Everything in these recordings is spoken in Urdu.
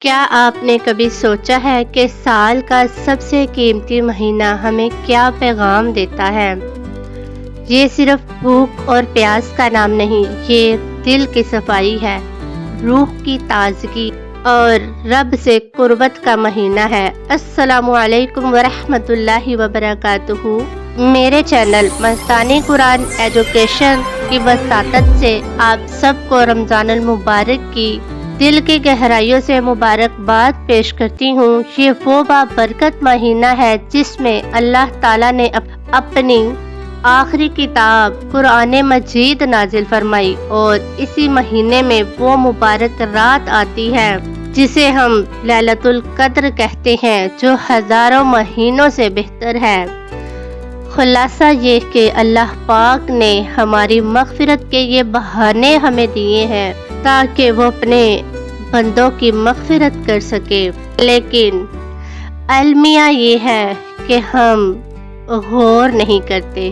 کیا آپ نے کبھی سوچا ہے کہ سال کا سب سے قیمتی مہینہ ہمیں کیا پیغام دیتا ہے؟ یہ صرف بھوک اور پیاس کا نام نہیں، یہ دل کی صفائی ہے، روح کی تازگی اور رب سے قربت کا مہینہ ہے۔ السلام علیکم ورحمۃ اللہ وبرکاتہ۔ میرے چینل مستانی قرآن ایجوکیشن کی وساطت سے آپ سب کو رمضان المبارک کی دل کی گہرائیوں سے مبارکباد پیش کرتی ہوں۔ یہ وہ بابرکت مہینہ ہے جس میں اللہ تعالیٰ نے اپنی آخری کتاب قرآن مجید نازل فرمائی، اور اسی مہینے میں وہ مبارک رات آتی ہے جسے ہم لیلۃ القدر کہتے ہیں، جو ہزاروں مہینوں سے بہتر ہے۔ خلاصہ یہ کہ اللہ پاک نے ہماری مغفرت کے یہ بہانے ہمیں دیے ہیں تاکہ وہ اپنے بندوں کی مغفرت کر سکے، لیکن المیہ یہ ہے کہ ہم غور نہیں کرتے۔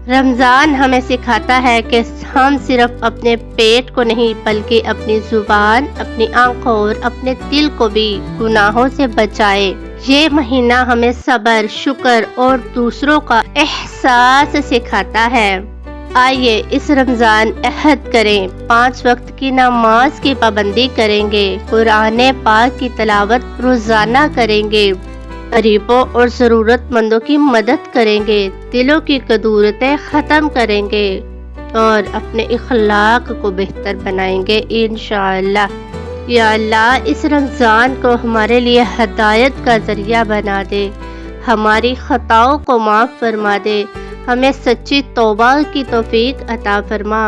رمضان ہمیں سکھاتا ہے کہ ہم صرف اپنے پیٹ کو نہیں بلکہ اپنی زبان، اپنی آنکھوں اور اپنے دل کو بھی گناہوں سے بچائے۔ یہ مہینہ ہمیں صبر، شکر اور دوسروں کا احساس سکھاتا ہے۔ آئیے اس رمضان عہد کریں، 5 وقت کی نماز کی پابندی کریں گے، قرآن پاک کی تلاوت روزانہ کریں گے، غریبوں اور ضرورت مندوں کی مدد کریں گے، دلوں کی کدورتیں ختم کریں گے اور اپنے اخلاق کو بہتر بنائیں گے انشاءاللہ۔ یا اللہ، اس رمضان کو ہمارے لیے ہدایت کا ذریعہ بنا دے، ہماری خطاؤں کو معاف فرما دے، ہمیں سچی توبہ کی توفیق عطا فرما،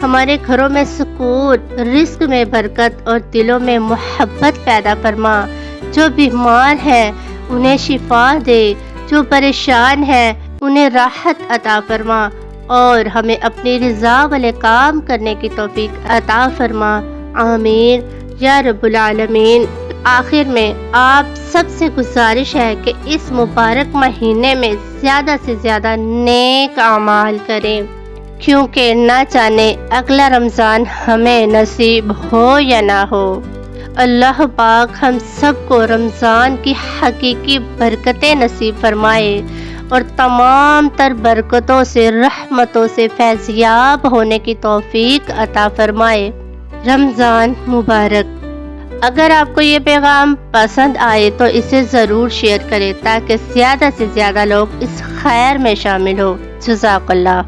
ہمارے گھروں میں سکون، رزق میں برکت اور دلوں میں محبت پیدا فرما۔ جو بیمار ہیں انہیں شفا دے، جو پریشان ہیں انہیں راحت عطا فرما، اور ہمیں اپنی رضا والے کام کرنے کی توفیق عطا فرما، آمین یا رب العالمین۔ آخر میں آپ سب سے گزارش ہے کہ اس مبارک مہینے میں زیادہ سے زیادہ نیک اعمال کریں، کیونکہ نہ جانے اگلا رمضان ہمیں نصیب ہو یا نہ ہو۔ اللہ پاک ہم سب کو رمضان کی حقیقی برکتیں نصیب فرمائے اور تمام تر برکتوں سے، رحمتوں سے فیضیاب ہونے کی توفیق عطا فرمائے۔ رمضان مبارک۔ اگر آپ کو یہ پیغام پسند آئے تو اسے ضرور شیئر کریں تاکہ زیادہ سے زیادہ لوگ اس خیر میں شامل ہوں۔ جزاک اللہ۔